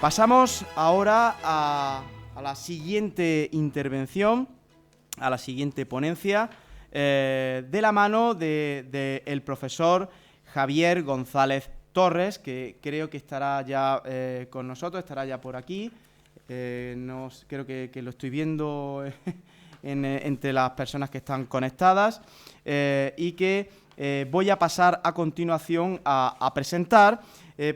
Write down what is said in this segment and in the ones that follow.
Pasamos ahora a la siguiente intervención, a la siguiente ponencia, de la mano del profesor Javier González Torres, que creo que estará ya con nosotros, estará ya por aquí. Creo que lo estoy viendo entre las personas que están conectadas y que voy a pasar a continuación a presentar,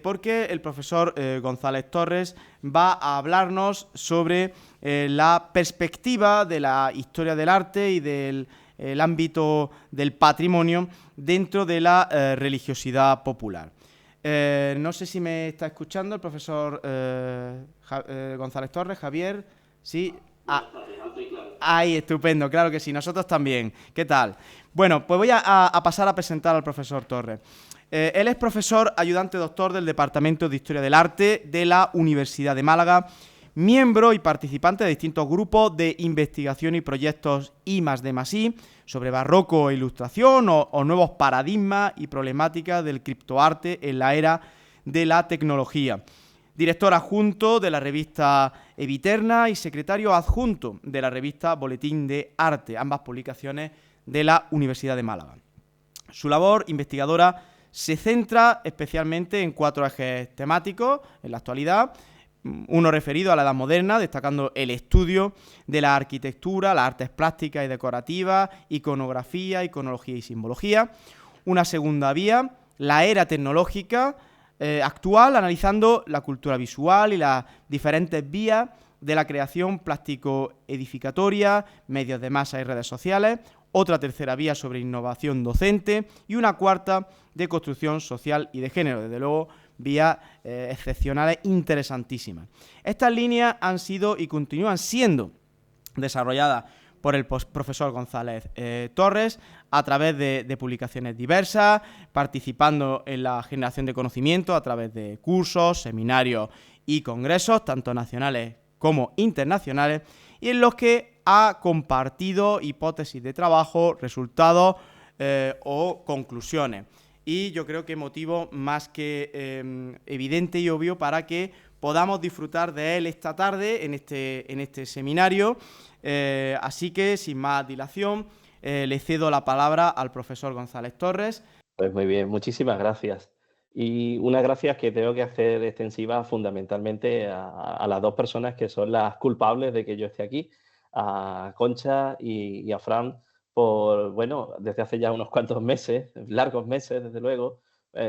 porque el profesor González Torres va a hablarnos sobre la perspectiva de la historia del arte y del ámbito del patrimonio dentro de la religiosidad popular. No sé si me está escuchando el profesor González Torres, Javier. Sí. Ahí, estupendo, claro que sí, nosotros también. ¿Qué tal? Bueno, pues voy a pasar a presentar al profesor Torres. Él es profesor ayudante doctor del Departamento de Historia del Arte de la Universidad de Málaga, miembro y participante de distintos grupos de investigación y proyectos I+D+I sobre barroco e ilustración o nuevos paradigmas y problemáticas del criptoarte en la era de la tecnología. Director adjunto de la revista Eviterna y secretario adjunto de la revista Boletín de Arte, ambas publicaciones de la Universidad de Málaga. Su labor investigadora se centra especialmente en 4 ejes temáticos en la actualidad. Uno referido a la Edad Moderna, destacando el estudio de la arquitectura, las artes plásticas y decorativas, iconografía, iconología y simbología. Una segunda vía, la era tecnológica actual, analizando la cultura visual y las diferentes vías de la creación plástico-edificatoria, medios de masa y redes sociales. Otra tercera vía sobre innovación docente y una cuarta de construcción social y de género. Desde luego, vías excepcionales interesantísimas. Estas líneas han sido y continúan siendo desarrolladas por el profesor González Torres a través de publicaciones diversas, participando en la generación de conocimiento a través de cursos, seminarios y congresos, tanto nacionales como internacionales, y en los que ha compartido hipótesis de trabajo, resultados o conclusiones. Y yo creo que motivo más que evidente y obvio para que podamos disfrutar de él esta tarde en este seminario. Así que, sin más dilación, le cedo la palabra al profesor González Torres. Pues muy bien, muchísimas gracias. Y unas gracias que tengo que hacer extensivas fundamentalmente a las 2 personas que son las culpables de que yo esté aquí, a Concha y a Fran, por, bueno, desde hace ya unos cuantos meses, largos meses desde luego,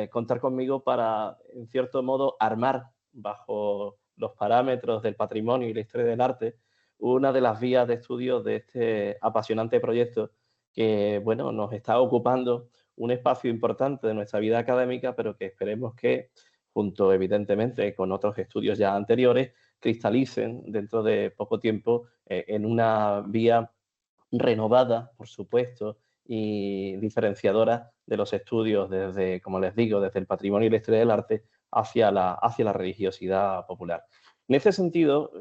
contar conmigo para, en cierto modo, armar bajo los parámetros del patrimonio y la historia del arte una de las vías de estudio de este apasionante proyecto que, bueno, nos está ocupando un espacio importante de nuestra vida académica, pero que esperemos que, junto evidentemente con otros estudios ya anteriores, cristalicen dentro de poco tiempo en una vía renovada, por supuesto, y diferenciadora de los estudios desde, como les digo, desde el patrimonio y la historia del arte hacia la religiosidad popular. En ese sentido,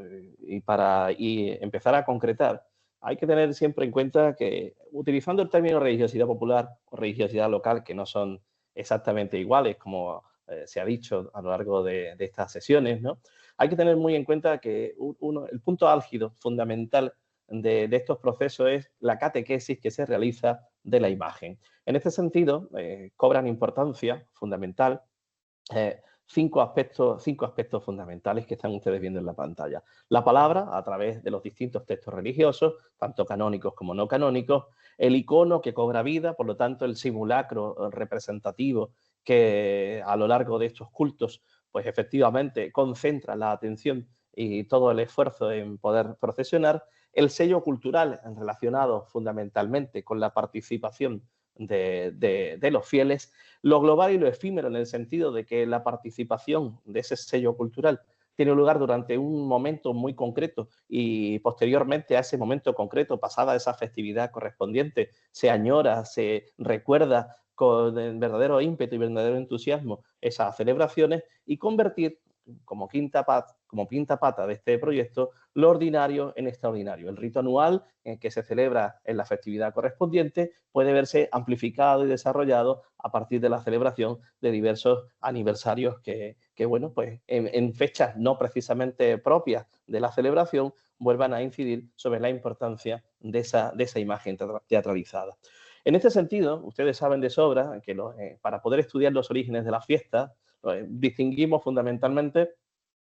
y para empezar a concretar, hay que tener siempre en cuenta que, utilizando el término religiosidad popular o religiosidad local, que no son exactamente iguales, como se ha dicho a lo largo de estas sesiones, ¿no? Hay que tener muy en cuenta que el punto álgido fundamental de estos procesos es la catequesis que se realiza de la imagen. En este sentido, cobran importancia fundamental 5 aspectos fundamentales que están ustedes viendo en la pantalla. La palabra, a través de los distintos textos religiosos, tanto canónicos como no canónicos. El icono, que cobra vida, por lo tanto, el simulacro representativo que a lo largo de estos cultos, pues efectivamente concentra la atención y todo el esfuerzo en poder procesionar. El sello cultural, relacionado fundamentalmente con la participación de los fieles. Lo global y lo efímero, en el sentido de que la participación de ese sello cultural tiene lugar durante un momento muy concreto y posteriormente a ese momento concreto, pasada esa festividad correspondiente, se añora, se recuerda con verdadero ímpetu y verdadero entusiasmo esas celebraciones, y convertir como quinta pata de este proyecto, lo ordinario en extraordinario. El rito anual que se celebra en la festividad correspondiente puede verse amplificado y desarrollado a partir de la celebración de diversos aniversarios bueno, pues en fechas no precisamente propias de la celebración vuelvan a incidir sobre la importancia de esa imagen teatralizada. En este sentido, ustedes saben de sobra que para poder estudiar los orígenes de las fiestas, distinguimos fundamentalmente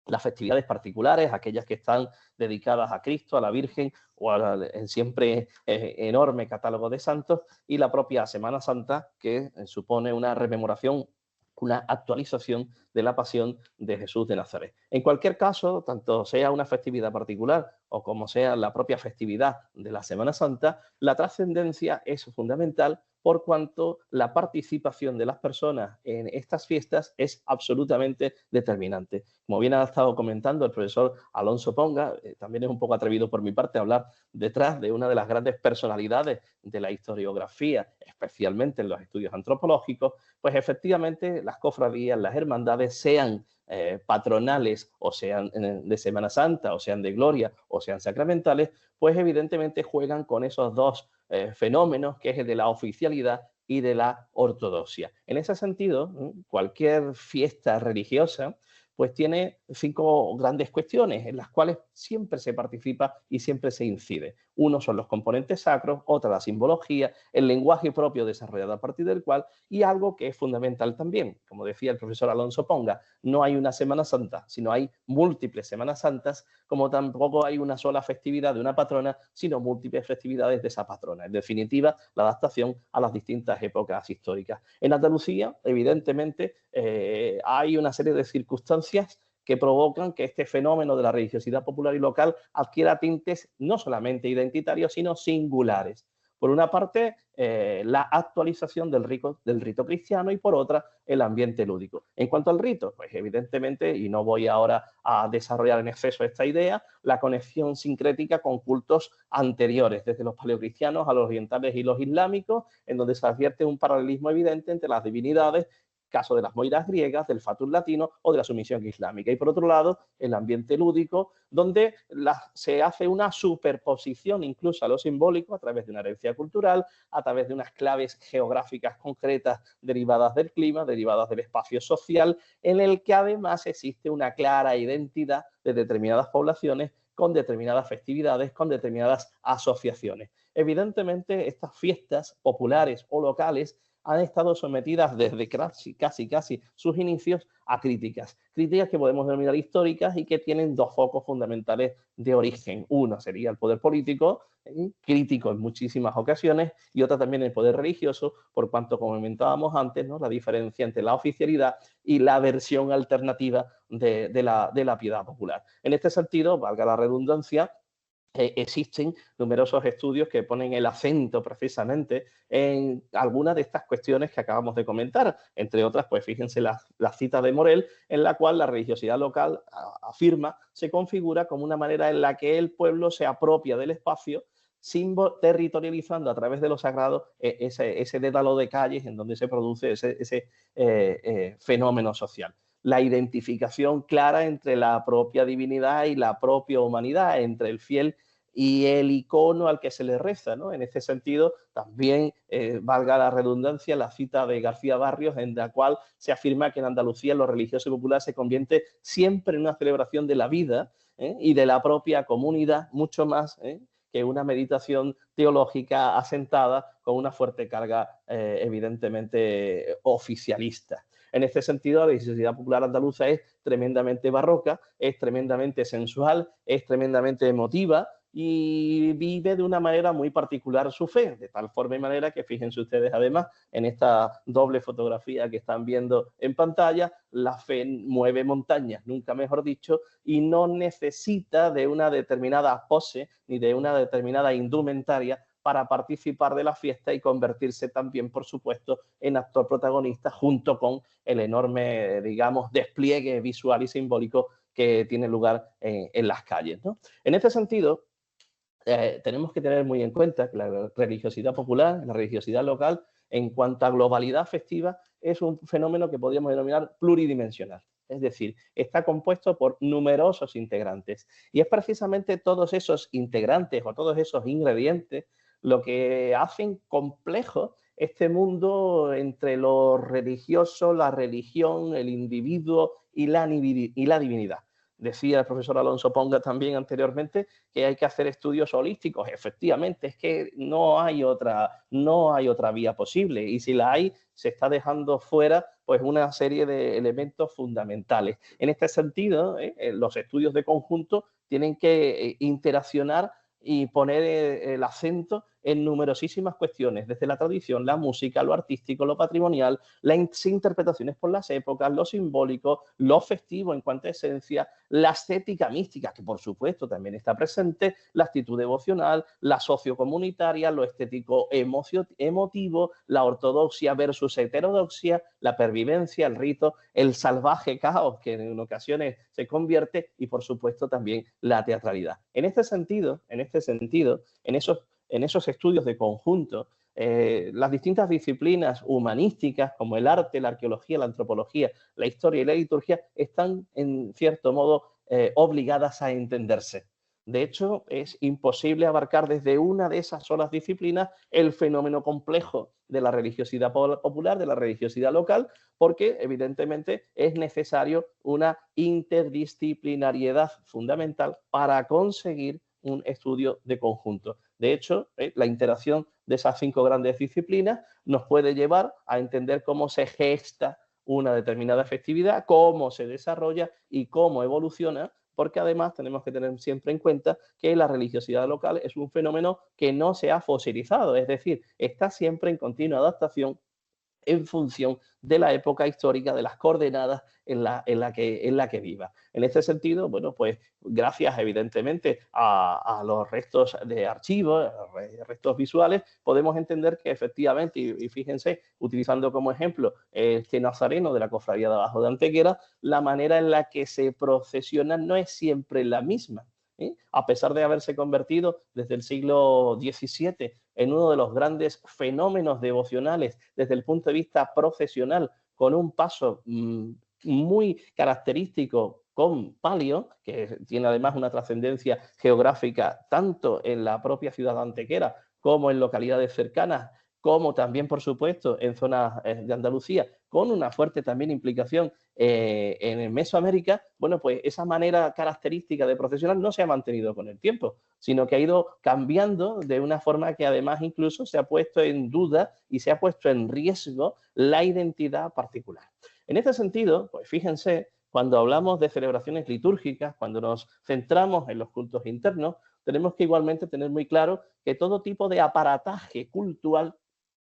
las festividades particulares, aquellas que están dedicadas a Cristo, a la Virgen o al siempre enorme catálogo de santos, y la propia Semana Santa, que supone una rememoración, una actualización de la pasión de Jesús de Nazaret. En cualquier caso, tanto sea una festividad particular o como sea la propia festividad de la Semana Santa, la trascendencia es fundamental por cuanto la participación de las personas en estas fiestas es absolutamente determinante. Como bien ha estado comentando el profesor Alonso Ponga, también es un poco atrevido por mi parte hablar detrás de una de las grandes personalidades de la historiografía, especialmente en los estudios antropológicos, pues efectivamente las cofradías, las hermandades, sean patronales o sean de Semana Santa o sean de Gloria o sean sacramentales, pues evidentemente juegan con esos dos fenómenos, que es el de la oficialidad y de la ortodoxia. En ese sentido, cualquier fiesta religiosa pues tiene 5 grandes cuestiones en las cuales siempre se participa y siempre se incide. Uno son los componentes sacros, otra la simbología, el lenguaje propio desarrollado a partir del cual, y algo que es fundamental también, como decía el profesor Alonso Ponga, no hay una Semana Santa, sino hay múltiples Semanas Santas, como tampoco hay una sola festividad de una patrona, sino múltiples festividades de esa patrona. En definitiva, la adaptación a las distintas épocas históricas. En Andalucía, evidentemente, hay una serie de circunstancias que provocan que este fenómeno de la religiosidad popular y local adquiera tintes no solamente identitarios, sino singulares. Por una parte, la actualización del rito cristiano, y por otra, el ambiente lúdico. En cuanto al rito, pues evidentemente, y no voy ahora a desarrollar en exceso esta idea, la conexión sincrética con cultos anteriores, desde los paleocristianos a los orientales y los islámicos, en donde se advierte un paralelismo evidente entre las divinidades, caso de las moiras griegas, del fatus latino o de la sumisión islámica. Y por otro lado, el ambiente lúdico, donde se hace una superposición incluso a lo simbólico a través de una herencia cultural, a través de unas claves geográficas concretas derivadas del clima, derivadas del espacio social, en el que además existe una clara identidad de determinadas poblaciones con determinadas festividades, con determinadas asociaciones. Evidentemente, estas fiestas populares o locales han estado sometidas desde casi sus inicios a críticas que podemos denominar históricas y que tienen 2 focos fundamentales de origen. Uno sería el poder político, crítico en muchísimas ocasiones, y otra también el poder religioso, por cuanto, como comentábamos antes, ¿no?, la diferencia entre la oficialidad y la versión alternativa de la piedad popular. En este sentido, valga la redundancia, existen numerosos estudios que ponen el acento precisamente en algunas de estas cuestiones que acabamos de comentar. Entre otras, pues fíjense la cita de Morell, en la cual la religiosidad local, afirma, se configura como una manera en la que el pueblo se apropia del espacio, territorializando a través de lo sagrado ese dédalo de calles en donde se produce ese fenómeno social. La identificación clara entre la propia divinidad y la propia humanidad, entre el fiel y el icono al que se le reza, ¿no? En este sentido, también, valga la redundancia, la cita de García Barrios, en la cual se afirma que en Andalucía lo religioso y popular se convierte siempre en una celebración de la vida y de la propia comunidad, mucho más que una meditación teológica asentada con una fuerte carga, evidentemente, oficialista. En este sentido, la religiosidad popular andaluza es tremendamente barroca, es tremendamente sensual, es tremendamente emotiva y vive de una manera muy particular su fe, de tal forma y manera que, fíjense ustedes además, en esta doble fotografía que están viendo en pantalla, la fe mueve montañas, nunca mejor dicho, y no necesita de una determinada pose ni de una determinada indumentaria para participar de la fiesta y convertirse también, por supuesto, en actor protagonista junto con el enorme, digamos, despliegue visual y simbólico que tiene lugar en las calles, ¿no? En este sentido, tenemos que tener muy en cuenta que la religiosidad popular, la religiosidad local, en cuanto a globalidad festiva, es un fenómeno que podríamos denominar pluridimensional. es decir, está compuesto por numerosos integrantes. Y es precisamente todos esos integrantes o todos esos ingredientes lo que hacen complejo este mundo entre lo religioso, la religión, el individuo y la divinidad. Decía el profesor Alonso Ponga también anteriormente que hay que hacer estudios holísticos. Efectivamente, es que no hay otra vía posible, y si la hay, se está dejando fuera pues una serie de elementos fundamentales. En este sentido, los estudios de conjunto tienen que interaccionar y poner el acento en numerosísimas cuestiones, desde la tradición, la música, lo artístico, lo patrimonial, las interpretaciones por las épocas, lo simbólico, lo festivo en cuanto a esencia, la estética mística, que por supuesto también está presente, la actitud devocional, la sociocomunitaria, lo estético emotivo, la ortodoxia versus heterodoxia, la pervivencia, el rito, el salvaje caos que en ocasiones se convierte, y por supuesto también la teatralidad. En esos estudios de conjunto, las distintas disciplinas humanísticas como el arte, la arqueología, la antropología, la historia y la liturgia están en cierto modo obligadas a entenderse. De hecho, es imposible abarcar desde una de esas solas disciplinas el fenómeno complejo de la religiosidad popular, de la religiosidad local, porque evidentemente es necesario una interdisciplinariedad fundamental para conseguir un estudio de conjunto. De hecho, la interacción de esas 5 grandes disciplinas nos puede llevar a entender cómo se gesta una determinada festividad, cómo se desarrolla y cómo evoluciona, porque además tenemos que tener siempre en cuenta que la religiosidad local es un fenómeno que no se ha fosilizado, es decir, está siempre en continua adaptación en función de la época histórica, de las coordenadas en la que viva. En este sentido, bueno, pues gracias evidentemente a los restos de archivos, restos visuales, podemos entender que efectivamente, y fíjense, utilizando como ejemplo este nazareno de la Cofradía de Abajo de Antequera, la manera en la que se procesiona no es siempre la misma. A pesar de haberse convertido desde el siglo XVII en uno de los grandes fenómenos devocionales desde el punto de vista profesional, con un paso muy característico con palio, que tiene además una trascendencia geográfica tanto en la propia ciudad de Antequera como en localidades cercanas, como también, por supuesto, en zonas de Andalucía, con una fuerte también implicación en Mesoamérica. Bueno, pues esa manera característica de profesional no se ha mantenido con el tiempo, sino que ha ido cambiando de una forma que además incluso se ha puesto en duda y se ha puesto en riesgo la identidad particular. En este sentido, pues fíjense, cuando hablamos de celebraciones litúrgicas, cuando nos centramos en los cultos internos, tenemos que igualmente tener muy claro que todo tipo de aparataje cultural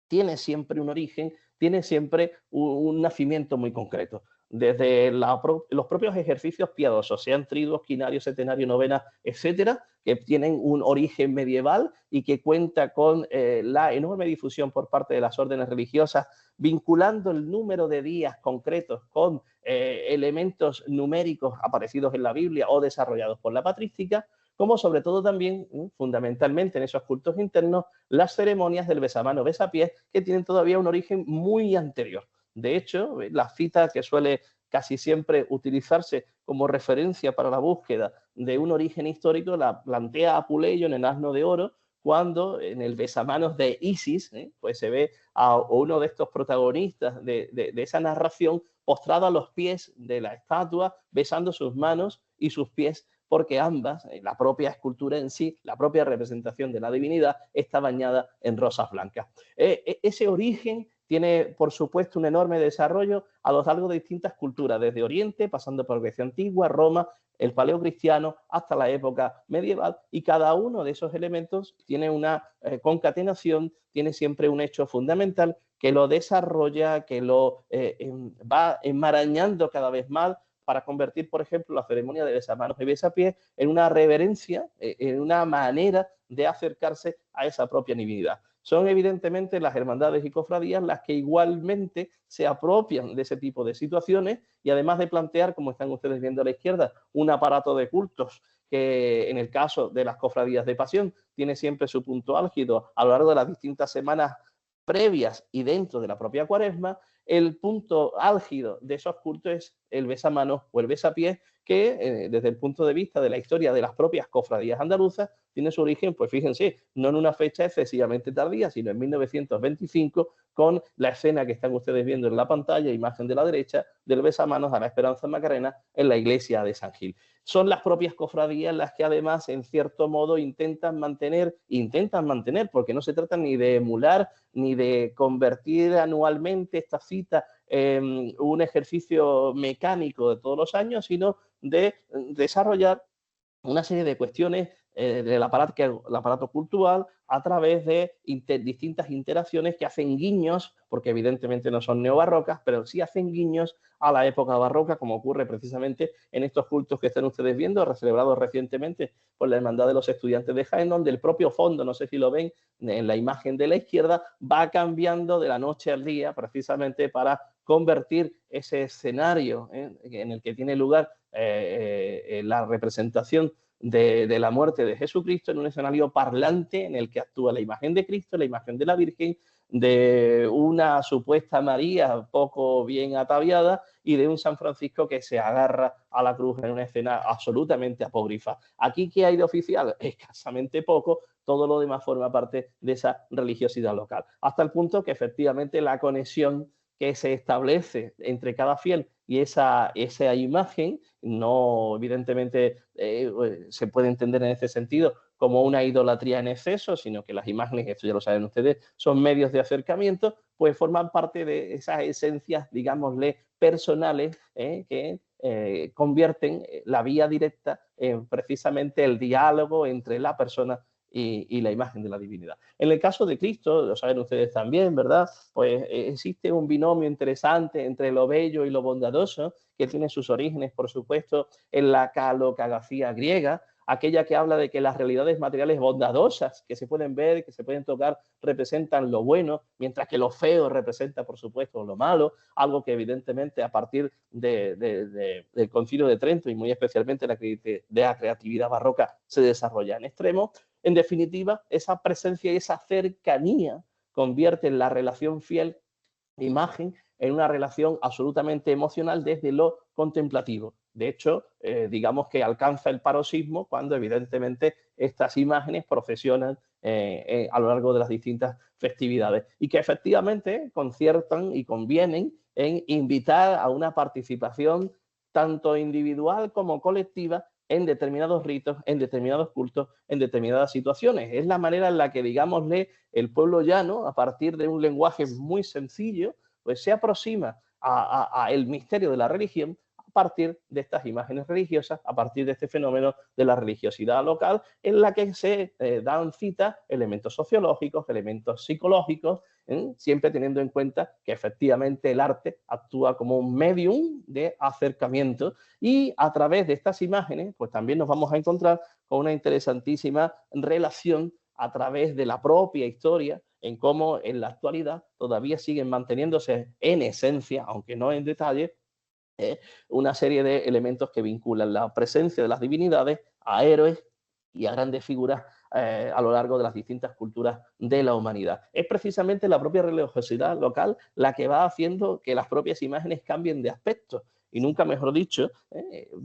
tiene siempre un origen, tiene siempre un nacimiento muy concreto. Desde los propios ejercicios piadosos, sean triduos, quinarios, septenarios, novenas, etcétera, que tienen un origen medieval y que cuenta con la enorme difusión por parte de las órdenes religiosas, vinculando el número de días concretos con elementos numéricos aparecidos en la Biblia o desarrollados por la patrística, como sobre todo también, fundamentalmente en esos cultos internos, las ceremonias del besamano besapiés, que tienen todavía un origen muy anterior. De hecho, la cita que suele casi siempre utilizarse como referencia para la búsqueda de un origen histórico la plantea Apuleyo en el Asno de Oro, cuando en el besamanos de Isis, pues se ve a uno de estos protagonistas de esa narración postrado a los pies de la estatua, besando sus manos y sus pies, porque ambas, la propia escultura en sí, la propia representación de la divinidad, está bañada en rosas blancas. Ese origen tiene, por supuesto, un enorme desarrollo a lo largo de distintas culturas, desde Oriente, pasando por Grecia antigua, Roma, el paleocristiano, hasta la época medieval, y cada uno de esos elementos tiene una concatenación, tiene siempre un hecho fundamental que lo desarrolla, que lo va enmarañando cada vez más, para convertir, por ejemplo, la ceremonia de besamanos y besapiés en una reverencia, en una manera de acercarse a esa propia divinidad. Son evidentemente las hermandades y cofradías las que igualmente se apropian de ese tipo de situaciones, y además de plantear, como están ustedes viendo a la izquierda, un aparato de cultos que en el caso de las cofradías de pasión tiene siempre su punto álgido a lo largo de las distintas semanas previas y dentro de la propia Cuaresma. el punto álgido de esos cultos es el besamanos o el besapiés, que desde el punto de vista de la historia de las propias cofradías andaluzas tiene su origen, pues fíjense, no en una fecha excesivamente tardía, sino en 1925, con la escena que están ustedes viendo en la pantalla, imagen de la derecha, del besamanos a la Esperanza Macarena en la iglesia de San Gil. Son las propias cofradías las que además, en cierto modo, intentan mantener, porque no se trata ni de emular, ni de convertir anualmente esta cita en un ejercicio mecánico de todos los años, sino de desarrollar una serie de cuestiones del aparato cultural a través de distintas interacciones que hacen guiños, porque evidentemente no son neobarrocas, pero sí hacen guiños a la época barroca, como ocurre precisamente en estos cultos que están ustedes viendo, celebrados recientemente por la Hermandad de los Estudiantes de Jaén, donde el propio fondo, no sé si lo ven en la imagen de la izquierda, va cambiando de la noche al día, precisamente para convertir ese escenario en el que tiene lugar la representación de la muerte de Jesucristo en un escenario parlante en el que actúa la imagen de Cristo, la imagen de la Virgen, de una supuesta María poco bien ataviada y de un San Francisco que se agarra a la cruz en una escena absolutamente apócrifa. ¿Aquí qué hay de oficial? Escasamente poco, todo lo demás forma parte de esa religiosidad local. Hasta el punto que efectivamente la conexión que se establece entre cada fiel y esa imagen, no evidentemente se puede entender en este sentido como una idolatría en exceso, sino que las imágenes, esto ya lo saben ustedes, son medios de acercamiento, pues forman parte de esas esencias, digámosle, personales, que convierten la vía directa en precisamente el diálogo entre la persona y la imagen de la divinidad. En el caso de Cristo, lo saben ustedes también, ¿verdad? Pues existe un binomio interesante entre lo bello y lo bondadoso, que tiene sus orígenes, por supuesto, en la calocagafía griega, aquella que habla de que las realidades materiales bondadosas que se pueden ver, que se pueden tocar, representan lo bueno, mientras que lo feo representa, por supuesto, lo malo, algo que evidentemente a partir del Concilio de Trento y muy especialmente de la creatividad barroca se desarrolla en extremo. En definitiva, esa presencia y esa cercanía convierten la relación fiel-imagen en una relación absolutamente emocional desde lo contemplativo. De hecho, digamos que alcanza el paroxismo cuando evidentemente estas imágenes procesionan a lo largo de las distintas festividades y que efectivamente conciertan y convienen en invitar a una participación tanto individual como colectiva en determinados ritos, en determinados cultos, en determinadas situaciones. Es la manera en la que, digámosle, el pueblo llano, a partir de un lenguaje muy sencillo, pues se aproxima a el misterio de la religión a partir de estas imágenes religiosas, a partir de este fenómeno de la religiosidad local, en la que se dan cita elementos sociológicos, elementos psicológicos, siempre teniendo en cuenta que efectivamente el arte actúa como un medium de acercamiento y a través de estas imágenes, pues también nos vamos a encontrar con una interesantísima relación a través de la propia historia, en cómo en la actualidad todavía siguen manteniéndose en esencia, aunque no en detalle, una serie de elementos que vinculan la presencia de las divinidades a héroes y a grandes figuras a lo largo de las distintas culturas de la humanidad. Es precisamente la propia religiosidad local la que va haciendo que las propias imágenes cambien de aspecto. Y nunca mejor dicho,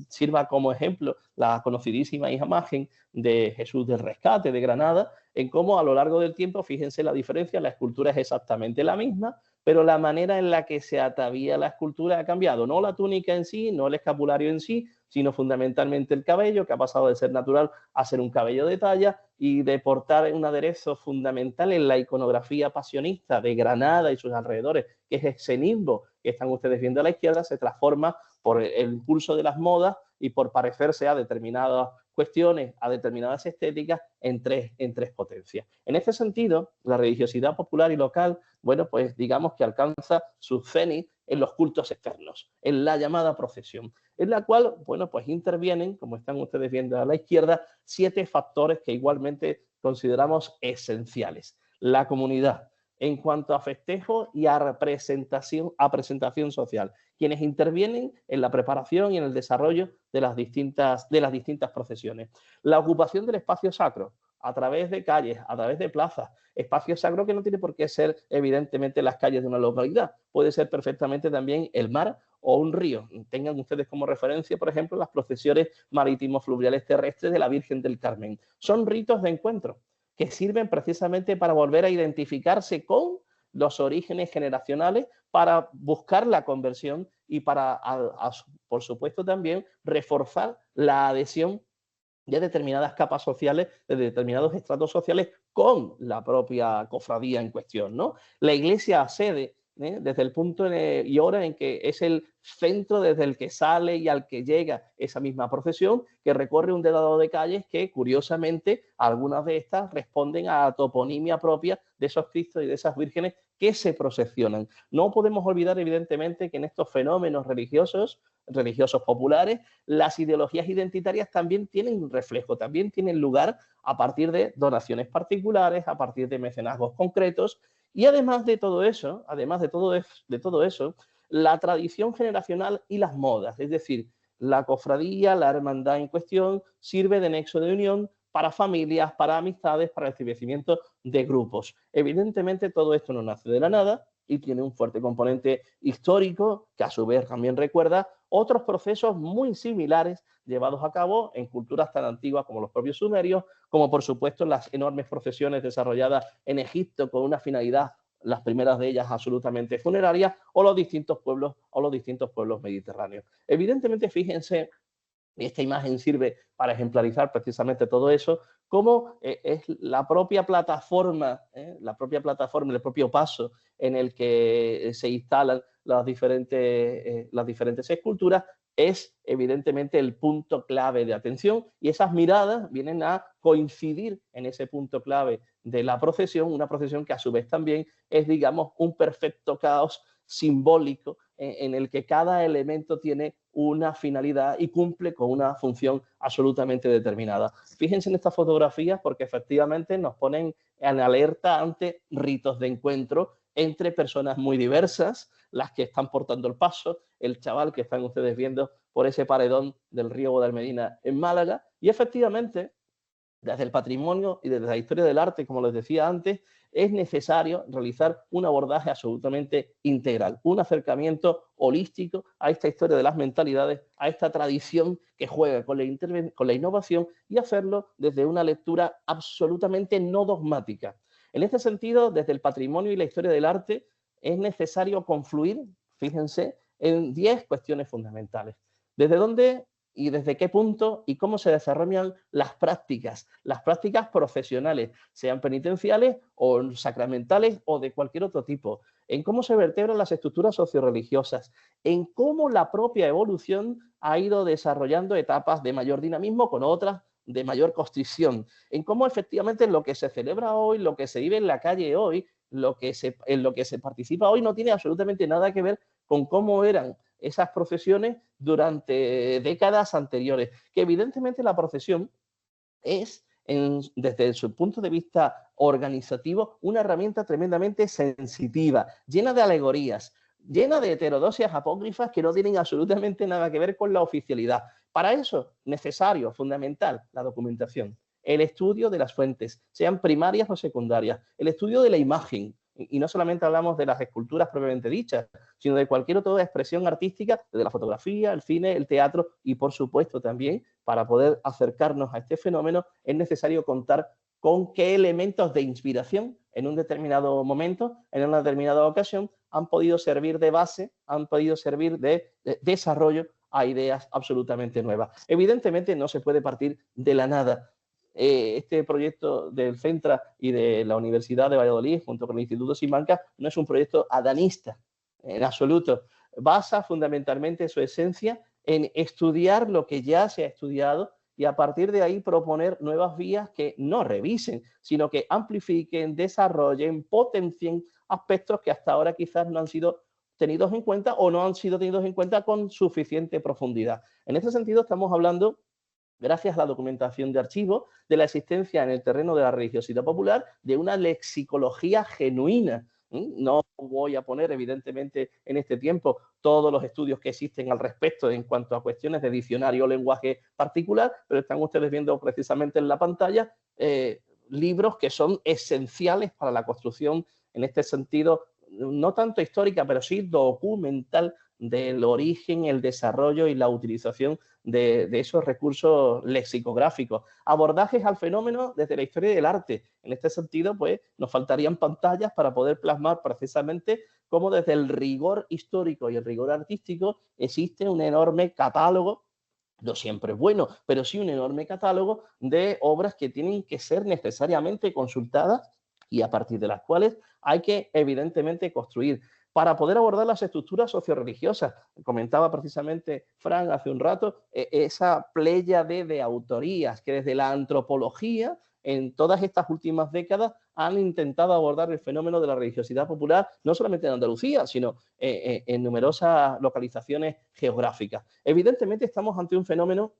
sirva como ejemplo la conocidísima imagen de Jesús del Rescate de Granada, en cómo a lo largo del tiempo, fíjense la diferencia, la escultura es exactamente la misma, pero la manera en la que se atavía la escultura ha cambiado. No la túnica en sí, no el escapulario en sí, sino fundamentalmente el cabello, que ha pasado de ser natural a ser un cabello de talla y de portar un aderezo fundamental en la iconografía pasionista de Granada y sus alrededores, que es ese nimbo que están ustedes viendo a la izquierda, se transforma por el impulso de las modas y por parecerse a determinadas cuestiones, a determinadas estéticas en tres potencias. En este sentido, la religiosidad popular y local, bueno, pues digamos que alcanza su cenit en los cultos externos, en la llamada procesión, en la cual, bueno, pues intervienen, como están ustedes viendo a la izquierda, 7 factores que igualmente consideramos esenciales. La comunidad, en cuanto a festejo y a presentación social, quienes intervienen en la preparación y en el desarrollo de las distintas procesiones. La ocupación del espacio sacro, a través de calles, a través de plazas, espacios sacros que no tiene por qué ser evidentemente las calles de una localidad, puede ser perfectamente también el mar o un río. Tengan ustedes como referencia, por ejemplo, las procesiones marítimos fluviales terrestres de la Virgen del Carmen. Son ritos de encuentro que sirven precisamente para volver a identificarse con los orígenes generacionales, para buscar la conversión y para, por supuesto, también reforzar la adhesión de determinadas capas sociales, de determinados estratos sociales con la propia cofradía en cuestión, ¿no? La iglesia sede, desde el punto y hora en que es el centro desde el que sale y al que llega esa misma procesión, que recorre un dedado de calles que, curiosamente, algunas de estas responden a la toponimia propia de esos Cristos y de esas vírgenes que se procesionan. No podemos olvidar, evidentemente, que en estos fenómenos religiosos populares, las ideologías identitarias también tienen reflejo, también tienen lugar a partir de donaciones particulares, a partir de mecenazgos concretos, y además de todo eso, la tradición generacional y las modas, es decir, la cofradía, la hermandad en cuestión, sirve de nexo de unión para familias, para amistades, para el establecimiento de grupos. Evidentemente todo esto no nace de la nada y tiene un fuerte componente histórico que a su vez también recuerda otros procesos muy similares llevados a cabo en culturas tan antiguas como los propios sumerios, como por supuesto las enormes procesiones desarrolladas en Egipto con una finalidad, las primeras de ellas absolutamente funerarias, o los distintos pueblos mediterráneos. Evidentemente, fíjense, y esta imagen sirve para ejemplarizar precisamente todo eso, cómo es la propia plataforma, el propio paso en el que se instalan las diferentes esculturas, es evidentemente el punto clave de atención, y esas miradas vienen a coincidir en ese punto clave de la procesión, una procesión que a su vez también es, digamos, un perfecto caos simbólico en el que cada elemento tiene una finalidad y cumple con una función absolutamente determinada. Fíjense en estas fotografías porque efectivamente nos ponen en alerta ante ritos de encuentro entre personas muy diversas, las que están portando el paso, el chaval que están ustedes viendo por ese paredón del río Guadalmedina en Málaga, y efectivamente desde el patrimonio y desde la historia del arte, como les decía antes, es necesario realizar un abordaje absolutamente integral, un acercamiento holístico a esta historia de las mentalidades, a esta tradición que juega con la innovación, y hacerlo desde una lectura absolutamente no dogmática. En este sentido, desde el patrimonio y la historia del arte, es necesario confluir, fíjense, en 10 cuestiones fundamentales. ¿Desde dónde y desde qué punto y cómo se desarrollan las prácticas profesionales, sean penitenciales o sacramentales o de cualquier otro tipo? En cómo se vertebran las estructuras socioreligiosas, en cómo la propia evolución ha ido desarrollando etapas de mayor dinamismo con otras de mayor constricción, en cómo efectivamente lo que se celebra hoy, lo que se vive en la calle hoy, en lo que se participa hoy, no tiene absolutamente nada que ver con cómo eran esas procesiones durante décadas anteriores, que evidentemente la procesión es, desde su punto de vista organizativo, una herramienta tremendamente sensitiva, llena de alegorías, llena de heterodoxias apócrifas que no tienen absolutamente nada que ver con la oficialidad. Para eso, necesario, fundamental, la documentación, el estudio de las fuentes, sean primarias o secundarias, el estudio de la imagen, y no solamente hablamos de las esculturas propiamente dichas, sino de cualquier otra expresión artística, de la fotografía, el cine, el teatro, y por supuesto también, para poder acercarnos a este fenómeno, es necesario contar con qué elementos de inspiración en un determinado momento, en una determinada ocasión, han podido servir de base, han podido servir de desarrollo a ideas absolutamente nuevas. Evidentemente no se puede partir de la nada. Este proyecto del Centra y de la Universidad de Valladolid, junto con el Instituto Simancas, no es un proyecto adanista, en absoluto. Basa fundamentalmente su esencia en estudiar lo que ya se ha estudiado y a partir de ahí proponer nuevas vías que no revisen, sino que amplifiquen, desarrollen, potencien aspectos que hasta ahora quizás no han sido tenidos en cuenta o no han sido tenidos en cuenta con suficiente profundidad. En este sentido estamos hablando, gracias a la documentación de archivo, de la existencia en el terreno de la religiosidad popular de una lexicología genuina. No voy a poner, evidentemente, en este tiempo todos los estudios que existen al respecto en cuanto a cuestiones de diccionario o lenguaje particular, pero están ustedes viendo precisamente en la pantalla libros que son esenciales para la construcción, en este sentido, no tanto histórica, pero sí documental del origen, el desarrollo y la utilización de esos recursos lexicográficos. Abordajes al fenómeno desde la historia del arte. En este sentido, pues nos faltarían pantallas para poder plasmar precisamente cómo desde el rigor histórico y el rigor artístico existe un enorme catálogo, no siempre es bueno, pero sí un enorme catálogo de obras que tienen que ser necesariamente consultadas y a partir de las cuales hay que evidentemente construir para poder abordar las estructuras socioreligiosas. Comentaba precisamente Fran hace un rato, esa pléyade de autorías que desde la antropología en todas estas últimas décadas han intentado abordar el fenómeno de la religiosidad popular, no solamente en Andalucía, sino en numerosas localizaciones geográficas. Evidentemente estamos ante un fenómeno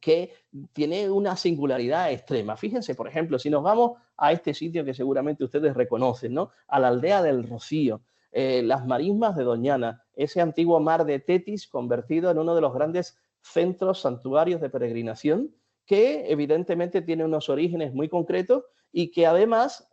que tiene una singularidad extrema. Fíjense, por ejemplo, si nos vamos a este sitio que seguramente ustedes reconocen, ¿no? A la aldea del Rocío, las marismas de Doñana, ese antiguo mar de Tetis convertido en uno de los grandes centros santuarios de peregrinación, que evidentemente tiene unos orígenes muy concretos y que además,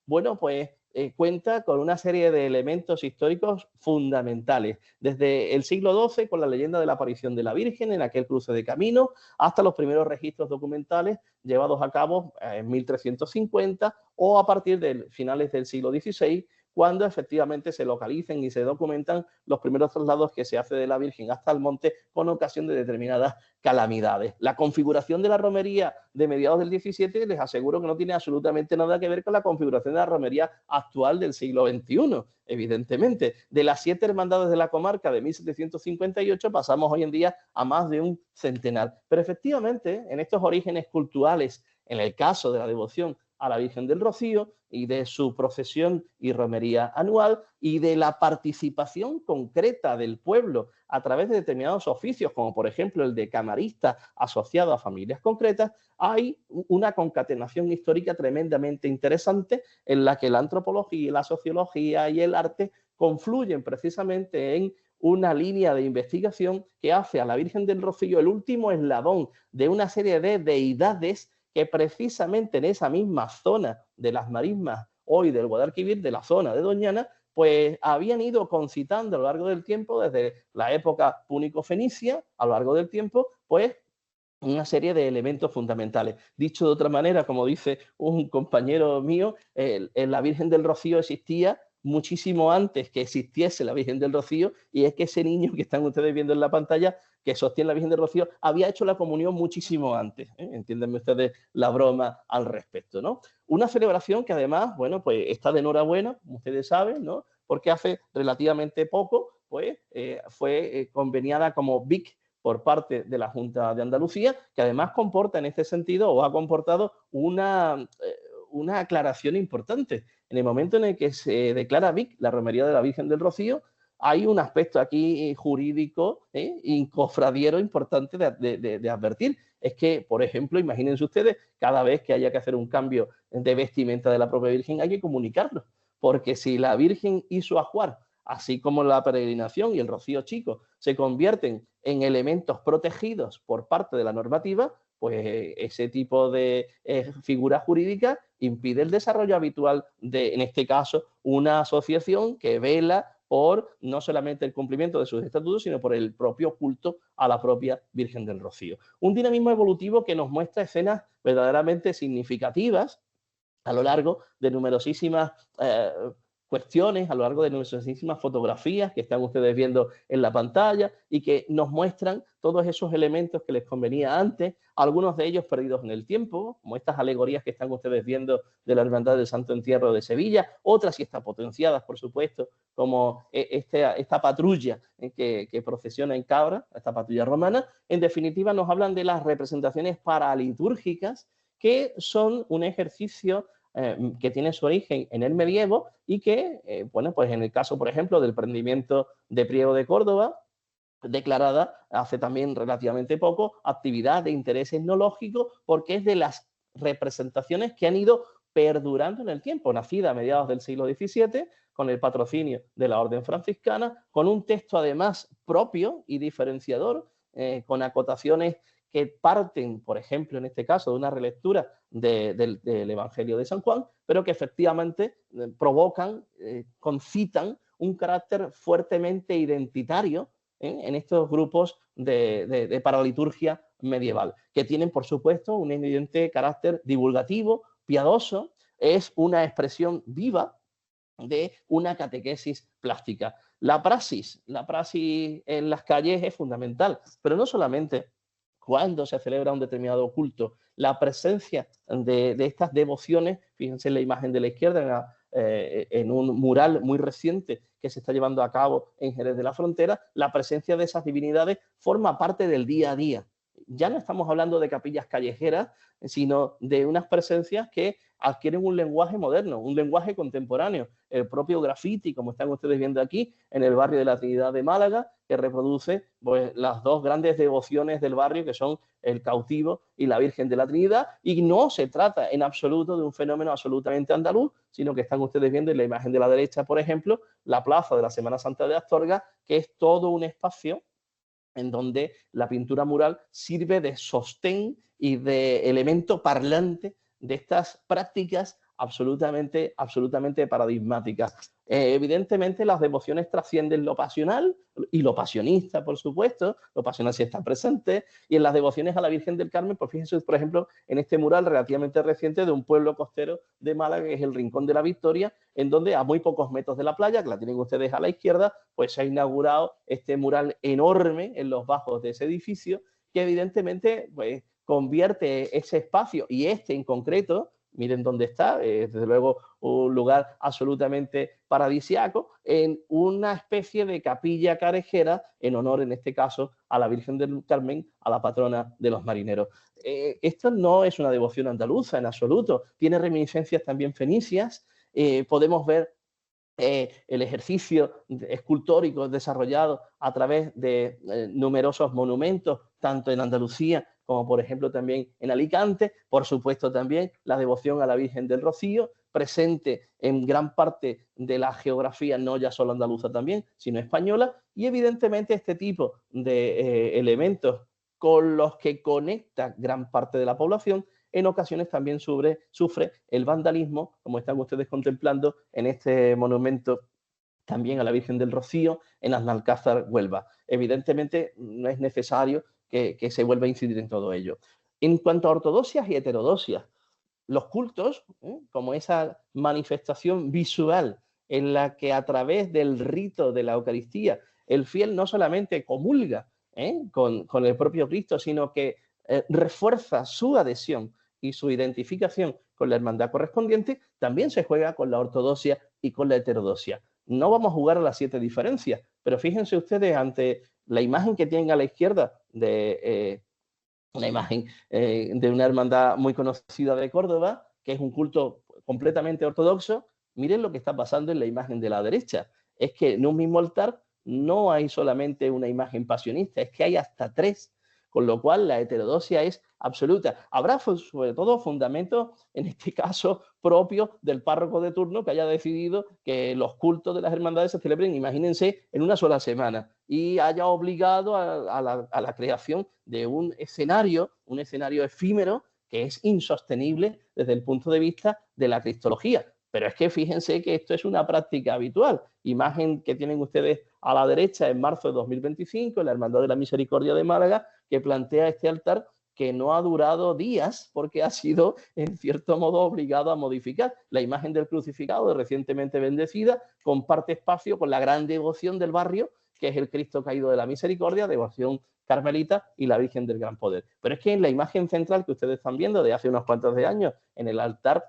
bueno, pues cuenta con una serie de elementos históricos fundamentales, desde el siglo XII con la leyenda de la aparición de la Virgen en aquel cruce de camino, hasta los primeros registros documentales llevados a cabo en 1350 o a partir de finales del siglo XVI, cuando efectivamente se localicen y se documentan los primeros traslados que se hace de la Virgen hasta el monte con ocasión de determinadas calamidades. La configuración de la romería de mediados del XVII les aseguro que no tiene absolutamente nada que ver con la configuración de la romería actual del siglo XXI, evidentemente. De las 7 hermandades de la comarca de 1758 pasamos hoy en día a más de un centenar. Pero efectivamente, en estos orígenes culturales, en el caso de la devoción a la Virgen del Rocío y de su procesión y romería anual y de la participación concreta del pueblo a través de determinados oficios, como por ejemplo el de camarista asociado a familias concretas, hay una concatenación histórica tremendamente interesante en la que la antropología, la sociología y el arte confluyen precisamente en una línea de investigación que hace a la Virgen del Rocío el último eslabón de una serie de deidades que precisamente en esa misma zona de las marismas hoy del Guadalquivir, de la zona de Doñana, pues habían ido concitando a lo largo del tiempo, desde la época púnico-fenicia, a lo largo del tiempo, pues una serie de elementos fundamentales. Dicho de otra manera, como dice un compañero mío, la Virgen del Rocío existía muchísimo antes que existiese la Virgen del Rocío, y es que ese niño que están ustedes viendo en la pantalla, que sostiene la Virgen del Rocío, había hecho la comunión muchísimo antes. Entiéndanme ustedes la broma al respecto, ¿no? Una celebración que además, bueno, pues está de enhorabuena, como ustedes saben, ¿no? Porque hace relativamente poco, pues, fue conveniada como BIC por parte de la Junta de Andalucía, que además comporta en este sentido o ha comportado una aclaración importante. En el momento en el que se declara BIC, la romería de la Virgen del Rocío, hay un aspecto aquí jurídico y cofradiero importante de advertir. Es que, por ejemplo, imagínense ustedes, cada vez que haya que hacer un cambio de vestimenta de la propia Virgen hay que comunicarlo, porque si la Virgen y su ajuar, así como la peregrinación y el rocío chico, se convierten en elementos protegidos por parte de la normativa, pues ese tipo de figura jurídica impide el desarrollo habitual de, en este caso, una asociación que vela por no solamente el cumplimiento de sus estatutos, sino por el propio culto a la propia Virgen del Rocío. Un dinamismo evolutivo que nos muestra escenas verdaderamente significativas a lo largo de numerosísimas cuestiones, a lo largo de numerosísimas fotografías que están ustedes viendo en la pantalla y que nos muestran todos esos elementos que les convenía antes, algunos de ellos perdidos en el tiempo, como estas alegorías que están ustedes viendo de la Hermandad del Santo Entierro de Sevilla, otras sí están potenciadas, por supuesto, como esta patrulla que procesiona en Cabra, esta patrulla romana. En definitiva, nos hablan de las representaciones paralitúrgicas, que son un ejercicio que tiene su origen en el medievo y que, bueno, pues en el caso, por ejemplo, del prendimiento de Priego de Córdoba, declarada hace también relativamente poco, actividad de interés etnológico, porque es de las representaciones que han ido perdurando en el tiempo, nacida a mediados del siglo XVII, con el patrocinio de la Orden Franciscana, con un texto además propio y diferenciador, con acotaciones que parten, por ejemplo, en este caso, de una relectura del Evangelio de San Juan, pero que efectivamente provocan, concitan un carácter fuertemente identitario en estos grupos de paraliturgia medieval, que tienen, por supuesto, un evidente carácter divulgativo, piadoso, es una expresión viva de una catequesis plástica. La praxis en las calles es fundamental, pero no solamente cuando se celebra un determinado culto, la presencia de estas devociones, fíjense en la imagen de la izquierda, en un mural muy reciente que se está llevando a cabo en Jerez de la Frontera, la presencia de esas divinidades forma parte del día a día. Ya no estamos hablando de capillas callejeras, sino de unas presencias que adquieren un lenguaje moderno, un lenguaje contemporáneo. El propio graffiti, como están ustedes viendo aquí, en el barrio de la Trinidad de Málaga, que reproduce pues, las dos grandes devociones del barrio, que son el cautivo y la Virgen de la Trinidad, y no se trata en absoluto de un fenómeno absolutamente andaluz, sino que están ustedes viendo en la imagen de la derecha, por ejemplo, la plaza de la Semana Santa de Astorga, que es todo un espacio en donde la pintura mural sirve de sostén y de elemento parlante de estas prácticas absolutamente paradigmáticas. Evidentemente las devociones trascienden lo pasional y lo pasionista, por supuesto, lo pasional sí está presente, y en las devociones a la Virgen del Carmen, pues fíjense, por ejemplo, en este mural relativamente reciente de un pueblo costero de Málaga, que es el Rincón de la Victoria, en donde a muy pocos metros de la playa, que la tienen ustedes a la izquierda, pues se ha inaugurado este mural enorme en los bajos de ese edificio, que evidentemente pues, convierte ese espacio, y este en concreto, miren dónde está, desde luego un lugar absolutamente paradisiaco, en una especie de capilla carejera en honor, en este caso, a la Virgen del Carmen, a la patrona de los marineros. Esto no es una devoción andaluza en absoluto, tiene reminiscencias también fenicias, podemos ver el ejercicio escultórico desarrollado a través de numerosos monumentos, tanto en Andalucía como por ejemplo también en Alicante, por supuesto también la devoción a la Virgen del Rocío, presente en gran parte de la geografía, no ya solo andaluza también, sino española, y evidentemente este tipo de elementos con los que conecta gran parte de la población, en ocasiones también sufre el vandalismo, como están ustedes contemplando en este monumento también a la Virgen del Rocío en Alcázar, Huelva. Evidentemente no es necesario que se vuelva a incidir en todo ello. En cuanto a ortodoxias y heterodoxias, los cultos, como esa manifestación visual en la que a través del rito de la Eucaristía el fiel no solamente comulga con el propio Cristo, sino que refuerza su adhesión y su identificación con la hermandad correspondiente, también se juega con la ortodoxia y con la heterodoxia. No vamos a jugar a las 7 diferencias, pero fíjense ustedes ante la imagen que tienen a la izquierda de una imagen de una hermandad muy conocida de Córdoba, que es un culto completamente ortodoxo. Miren lo que está pasando en la imagen de la derecha. Es que en un mismo altar no hay solamente una imagen pasionista, es que hay hasta 3, con lo cual la heterodoxia es absoluta. Habrá sobre todo fundamentos, en este caso, propios del párroco de turno que haya decidido que los cultos de las hermandades se celebren, imagínense, en una sola semana y haya obligado a la creación de un escenario efímero que es insostenible desde el punto de vista de la cristología. Pero es que fíjense que esto es una práctica habitual. Imagen que tienen ustedes a la derecha en marzo de 2025, la Hermandad de la Misericordia de Málaga, que plantea este altar que no ha durado días porque ha sido, en cierto modo, obligado a modificar. La imagen del crucificado, recientemente bendecida, comparte espacio con la gran devoción del barrio, que es el Cristo caído de la Misericordia, devoción carmelita y la Virgen del Gran Poder. Pero es que en la imagen central que ustedes están viendo de hace unos cuantos de años, en el altar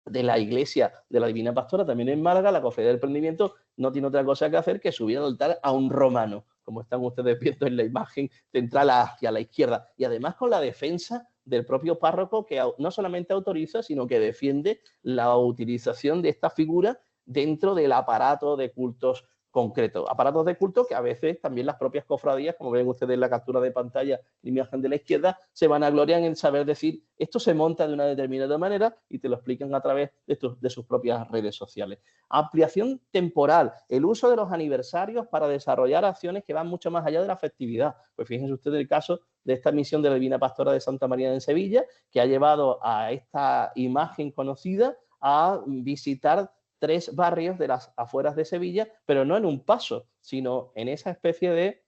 de la iglesia de la Divina Pastora, también en Málaga, la Cofradía del Prendimiento no tiene otra cosa que hacer que subir al altar a un romano, como están ustedes viendo en la imagen central hacia la izquierda, y además con la defensa del propio párroco que no solamente autoriza, sino que defiende la utilización de esta figura dentro del aparato de cultos concreto. Aparatos de culto que a veces también las propias cofradías, como ven ustedes en la captura de pantalla, la imagen de la izquierda, se vanaglorian en saber decir esto se monta de una determinada manera y te lo explican a través de sus propias redes sociales. Ampliación temporal, el uso de los aniversarios para desarrollar acciones que van mucho más allá de la festividad. Pues fíjense ustedes el caso de esta misión de la Divina Pastora de Santa María en Sevilla, que ha llevado a esta imagen conocida a visitar 3 barrios de las afueras de Sevilla, pero no en un paso, sino en esa especie de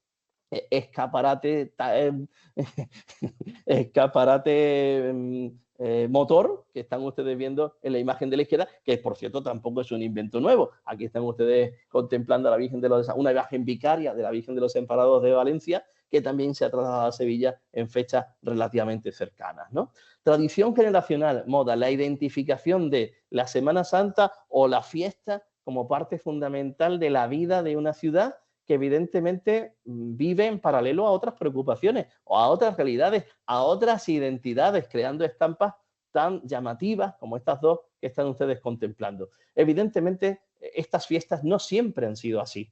escaparate motor que están ustedes viendo en la imagen de la izquierda, que por cierto tampoco es un invento nuevo. Aquí están ustedes contemplando a la Virgen una imagen vicaria de la Virgen de los Desamparados de Valencia, que también se ha trasladado a Sevilla en fechas relativamente cercanas, ¿no? Tradición generacional, moda, la identificación de la Semana Santa o la fiesta como parte fundamental de la vida de una ciudad que evidentemente vive en paralelo a otras preocupaciones o a otras realidades, a otras identidades, creando estampas tan llamativas como estas dos que están ustedes contemplando. Evidentemente, estas fiestas no siempre han sido así.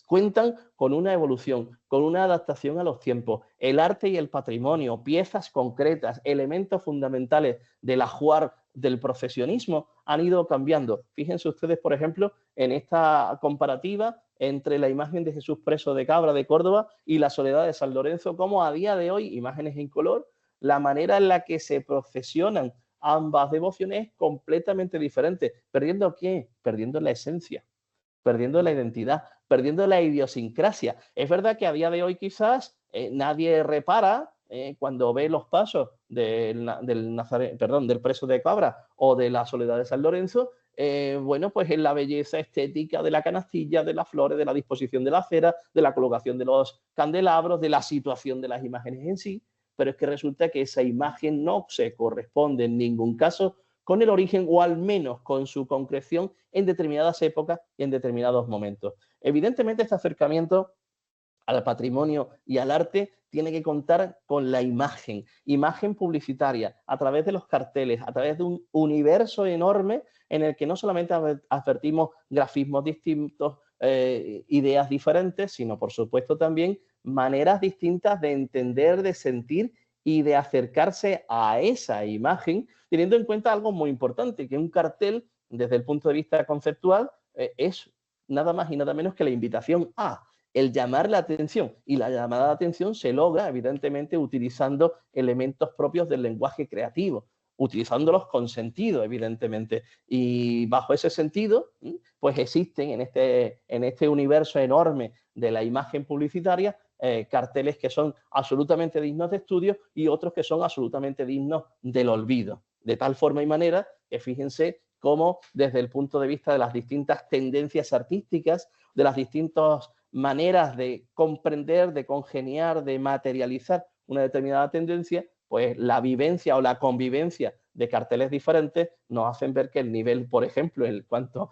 Cuentan con una evolución, con una adaptación a los tiempos. El arte y el patrimonio, piezas concretas, elementos fundamentales del ajuar del profesionismo han ido cambiando. Fíjense ustedes, por ejemplo, en esta comparativa entre la imagen de Jesús preso de Cabra de Córdoba y la Soledad de San Lorenzo, como a día de hoy, imágenes en color, la manera en la que se procesionan ambas devociones es completamente diferente. ¿Perdiendo qué? Perdiendo la esencia, perdiendo la identidad, perdiendo la idiosincrasia. Es verdad que a día de hoy quizás nadie repara cuando ve los pasos del preso de Cabra o de la Soledad de San Lorenzo, bueno, pues en la belleza estética de la canastilla, de las flores, de la disposición de la acera, de la colocación de los candelabros, de la situación de las imágenes en sí, pero es que resulta que esa imagen no se corresponde en ningún caso con el origen o al menos con su concreción en determinadas épocas y en determinados momentos. Evidentemente, este acercamiento al patrimonio y al arte tiene que contar con la imagen publicitaria, a través de los carteles, a través de un universo enorme en el que no solamente advertimos grafismos distintos, ideas diferentes, sino por supuesto también maneras distintas de entender, de sentir y de acercarse a esa imagen, teniendo en cuenta algo muy importante, que un cartel, desde el punto de vista conceptual, es nada más y nada menos que la invitación a el llamar la atención. Y la llamada de atención se logra, evidentemente, utilizando elementos propios del lenguaje creativo, utilizándolos con sentido, evidentemente. Y bajo ese sentido, pues existen en este universo enorme de la imagen publicitaria carteles que son absolutamente dignos de estudio y otros que son absolutamente dignos del olvido. De tal forma y manera que fíjense cómo desde el punto de vista de las distintas tendencias artísticas, de las distintas maneras de comprender, de congeniar, de materializar una determinada tendencia, pues la vivencia o la convivencia de carteles diferentes nos hacen ver que el nivel, por ejemplo, en cuanto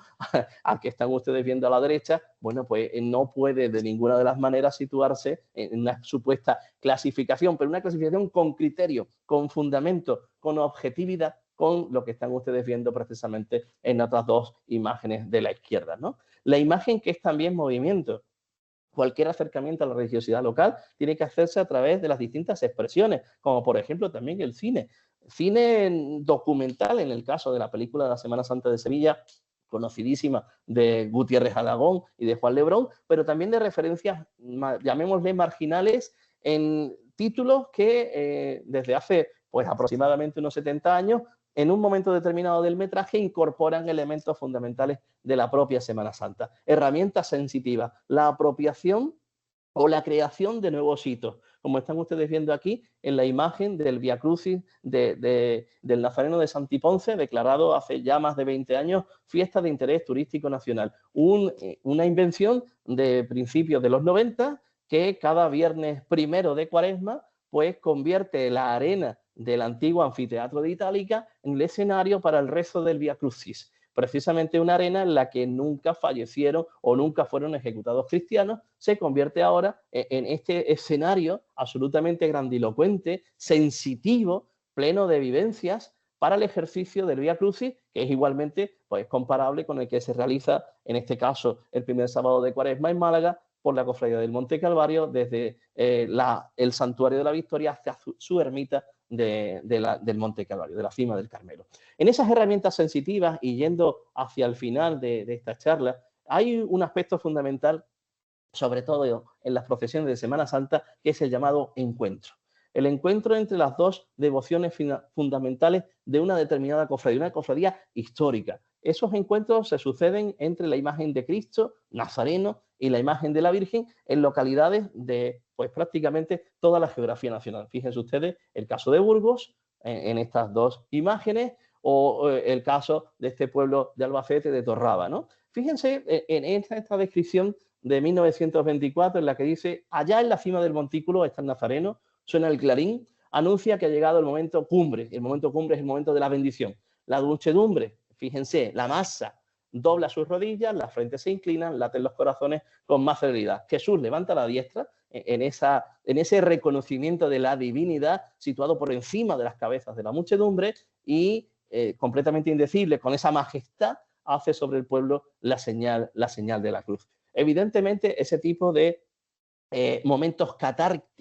al que están ustedes viendo a la derecha, bueno, pues no puede de ninguna de las maneras situarse en una supuesta clasificación, pero una clasificación con criterio, con fundamento, con objetividad, con lo que están ustedes viendo precisamente en otras dos imágenes de la izquierda, ¿no? La imagen que es también movimiento. Cualquier acercamiento a la religiosidad local tiene que hacerse a través de las distintas expresiones, como por ejemplo también el cine. Cine documental, en el caso de la película de la Semana Santa de Sevilla, conocidísima, de Gutiérrez Alagón y de Juan Lebrón, pero también de referencias, llamémosle marginales, en títulos que desde hace pues aproximadamente unos 70 años, en un momento determinado del metraje, incorporan elementos fundamentales de la propia Semana Santa. Herramientas sensitivas, la apropiación o la creación de nuevos hitos, como están ustedes viendo aquí en la imagen del Via Crucis del Nazareno de Santiponce, declarado hace ya más de 20 años fiesta de interés turístico nacional. Una invención de principios de los 90 que cada viernes primero de Cuaresma pues convierte la arena del antiguo anfiteatro de Itálica en el escenario para el rezo del Via Crucis. Precisamente una arena en la que nunca fallecieron o nunca fueron ejecutados cristianos, se convierte ahora en este escenario absolutamente grandilocuente, sensitivo, pleno de vivencias, para el ejercicio del Vía Crucis, que es igualmente pues, comparable con el que se realiza, en este caso, el primer sábado de Cuaresma en Málaga, por la Cofradía del Monte Calvario, desde el Santuario de la Victoria hasta su ermita del Monte Calvario, de la cima del Carmelo. En esas herramientas sensitivas, y yendo hacia el final de esta charla, hay un aspecto fundamental, sobre todo en las procesiones de Semana Santa, que es el llamado encuentro. El encuentro entre las dos devociones fundamentales de una determinada cofradía, una cofradía histórica. Esos encuentros se suceden entre la imagen de Cristo Nazareno y la imagen de la Virgen en localidades de pues, prácticamente toda la geografía nacional. Fíjense ustedes el caso de Burgos en estas dos imágenes, o el caso de este pueblo de Albacete, de Torraba, ¿no? Fíjense en esta descripción de 1924 en la que dice: allá en la cima del montículo está el Nazareno, suena el clarín, anuncia que ha llegado el momento cumbre. El momento cumbre es el momento de la bendición. La muchedumbre, fíjense, la masa dobla sus rodillas, la frente se inclina, laten los corazones con más celeridad. Jesús levanta la diestra en ese reconocimiento de la divinidad, situado por encima de las cabezas de la muchedumbre, y completamente indecible, con esa majestad, hace sobre el pueblo la señal de la cruz. Evidentemente, ese tipo de momentos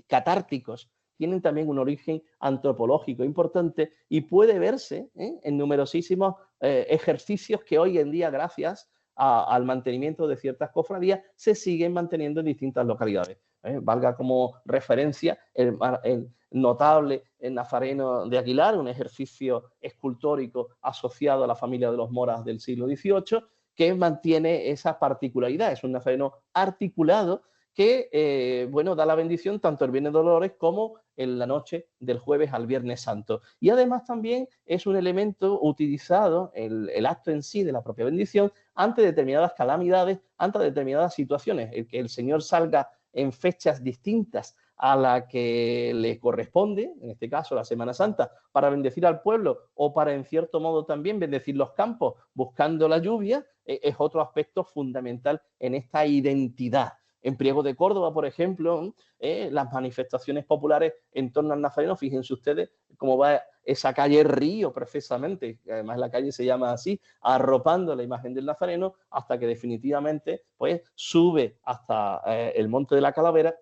catárticos tienen también un origen antropológico importante y puede verse en numerosísimos ejercicios que hoy en día, gracias al mantenimiento de ciertas cofradías, se siguen manteniendo en distintas localidades. Valga como referencia el notable Nazareno de Aguilar, un ejercicio escultórico asociado a la familia de los Moras del siglo XVIII, que mantiene esa particularidad. Es un Nazareno articulado que bueno, da la bendición tanto el Viernes de Dolores como en la noche del jueves al Viernes Santo. Y además también es un elemento utilizado, el acto en sí de la propia bendición, ante determinadas calamidades, ante determinadas situaciones. El que el Señor salga en fechas distintas a la que le corresponde, en este caso la Semana Santa, para bendecir al pueblo o para, en cierto modo, también bendecir los campos buscando la lluvia, es otro aspecto fundamental en esta identidad. En Priego de Córdoba, por ejemplo, las manifestaciones populares en torno al Nazareno, fíjense ustedes cómo va esa calle Río, precisamente, que además la calle se llama así, arropando la imagen del Nazareno, hasta que definitivamente pues, sube hasta el Monte de la Calavera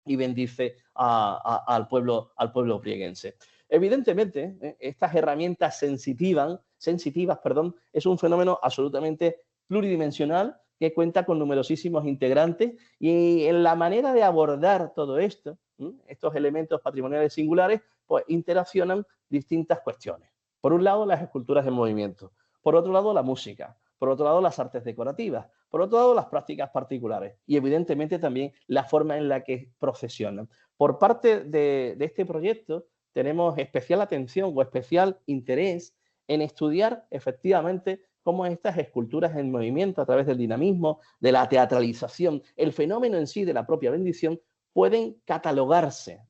y bendice al pueblo prieguense. Evidentemente, estas herramientas sensitivas, es un fenómeno absolutamente pluridimensional que cuenta con numerosísimos integrantes, y en la manera de abordar todo esto, estos elementos patrimoniales singulares, pues interaccionan distintas cuestiones. Por un lado, las esculturas en movimiento. Por otro lado, la música. Por otro lado, las artes decorativas. Por otro lado, las prácticas particulares. Y evidentemente también la forma en la que procesionan. Por parte de este proyecto, tenemos especial atención o especial interés en estudiar efectivamente cómo estas esculturas en movimiento, a través del dinamismo, de la teatralización, el fenómeno en sí de la propia bendición, pueden catalogarse.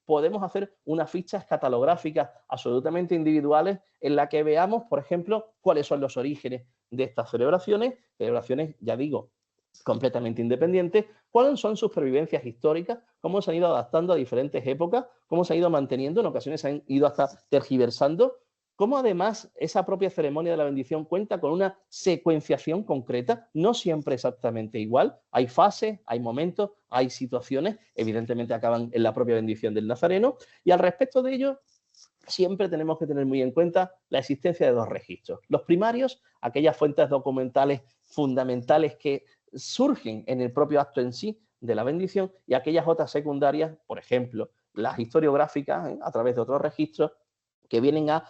Podemos hacer unas fichas catalográficas absolutamente individuales en la que veamos, por ejemplo, cuáles son los orígenes de estas celebraciones, ya digo, completamente independientes, cuáles son sus pervivencias históricas, cómo se han ido adaptando a diferentes épocas, cómo se han ido manteniendo, en ocasiones se han ido hasta tergiversando, cómo además esa propia ceremonia de la bendición cuenta con una secuenciación concreta, no siempre exactamente igual. Hay fases, hay momentos, hay situaciones, evidentemente acaban en la propia bendición del Nazareno, y al respecto de ello siempre tenemos que tener muy en cuenta la existencia de dos registros. Los primarios, aquellas fuentes documentales fundamentales que surgen en el propio acto en sí de la bendición, y aquellas otras secundarias, por ejemplo, las historiográficas, a través de otros registros, que vienen a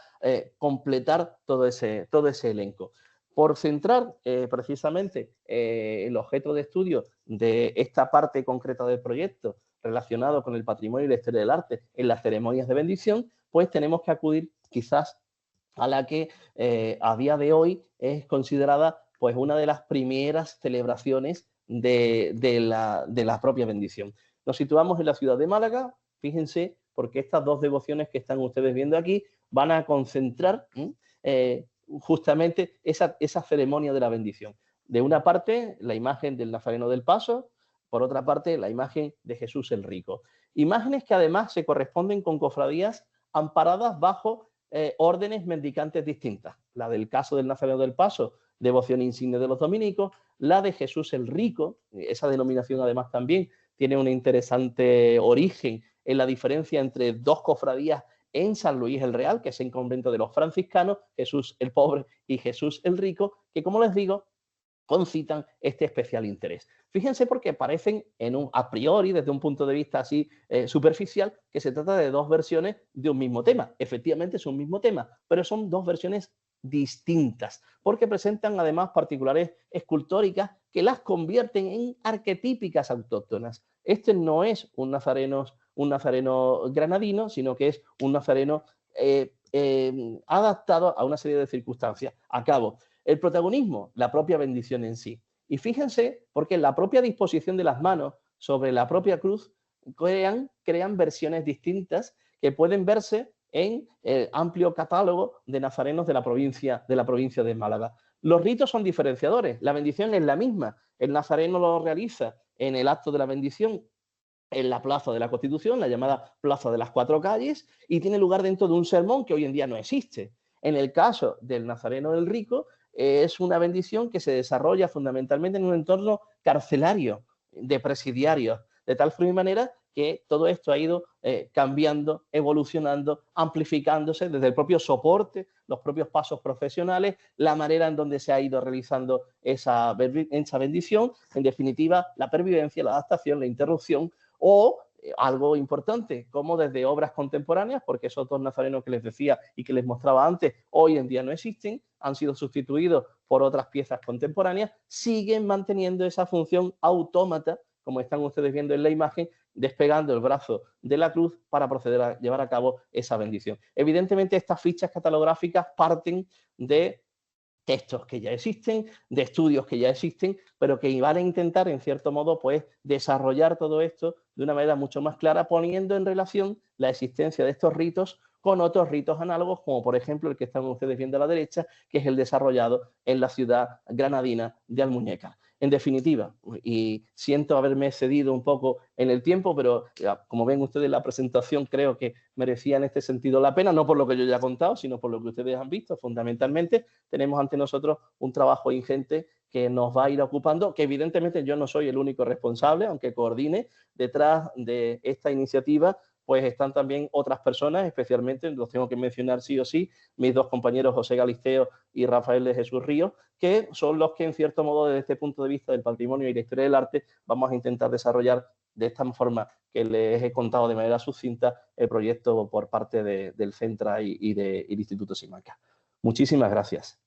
completar todo ese elenco. Por centrar precisamente el objeto de estudio de esta parte concreta del proyecto relacionado con el patrimonio y la historia del arte en las ceremonias de bendición, pues tenemos que acudir quizás a la que a día de hoy es considerada pues una de las primeras celebraciones de la propia bendición. Nos situamos en la ciudad de Málaga, fíjense, porque estas dos devociones que están ustedes viendo aquí van a concentrar justamente esa ceremonia de la bendición. De una parte, la imagen del Nazareno del Paso, por otra parte, la imagen de Jesús el Rico. Imágenes que además se corresponden con cofradías amparadas bajo órdenes mendicantes distintas. La del caso del Nazareno del Paso, devoción insigne de los dominicos, la de Jesús el Rico, esa denominación además también tiene un interesante origen en la diferencia entre dos cofradías en San Luis el Real, que es el convento de los franciscanos, Jesús el Pobre y Jesús el Rico, que como les digo, concitan este especial interés. Fíjense porque parecen a priori, desde un punto de vista así superficial, que se trata de dos versiones de un mismo tema. Efectivamente es un mismo tema, pero son dos versiones distintas, porque presentan además particulares escultóricas que las convierten en arquetípicas autóctonas. Este no es un nazareno granadino, sino que es un nazareno adaptado a una serie de circunstancias. Acabo. El protagonismo, la propia bendición en sí. Y fíjense, porque la propia disposición de las manos sobre la propia cruz crean versiones distintas que pueden verse en el amplio catálogo de nazarenos de la provincia de Málaga. Los ritos son diferenciadores, la bendición es la misma. El nazareno lo realiza en el acto de la bendición en la Plaza de la Constitución, la llamada Plaza de las Cuatro Calles, y tiene lugar dentro de un sermón que hoy en día no existe. En el caso del Nazareno del Rico, es una bendición que se desarrolla fundamentalmente en un entorno carcelario, de presidiarios, de tal forma y manera que todo esto ha ido cambiando, evolucionando, amplificándose desde el propio soporte, los propios pasos profesionales, la manera en donde se ha ido realizando esa bendición, en definitiva, la pervivencia, la adaptación, la interrupción o algo importante, como desde obras contemporáneas, porque esos dos nazarenos que les decía y que les mostraba antes, hoy en día no existen, han sido sustituidos por otras piezas contemporáneas, siguen manteniendo esa función autómata, como están ustedes viendo en la imagen, despegando el brazo de la cruz para proceder a llevar a cabo esa bendición. Evidentemente, estas fichas catalográficas parten de textos que ya existen, de estudios que ya existen, pero que van a intentar, en cierto modo, pues desarrollar todo esto de una manera mucho más clara, poniendo en relación la existencia de estos ritos con otros ritos análogos, como por ejemplo el que están ustedes viendo a la derecha, que es el desarrollado en la ciudad granadina de Almuñécar. En definitiva, y siento haberme excedido un poco en el tiempo, pero como ven ustedes la presentación creo que merecía en este sentido la pena, no por lo que yo ya he contado, sino por lo que ustedes han visto. Fundamentalmente tenemos ante nosotros un trabajo ingente que nos va a ir ocupando, que evidentemente yo no soy el único responsable, aunque coordine. Detrás de esta iniciativa pues están también otras personas, especialmente, los tengo que mencionar sí o sí, mis dos compañeros José Galisteo y Rafael de Jesús Ríos, que son los que en cierto modo desde este punto de vista del patrimonio y la historia del arte vamos a intentar desarrollar de esta forma que les he contado de manera sucinta el proyecto por parte del Centra y del Instituto Simancas. Muchísimas gracias.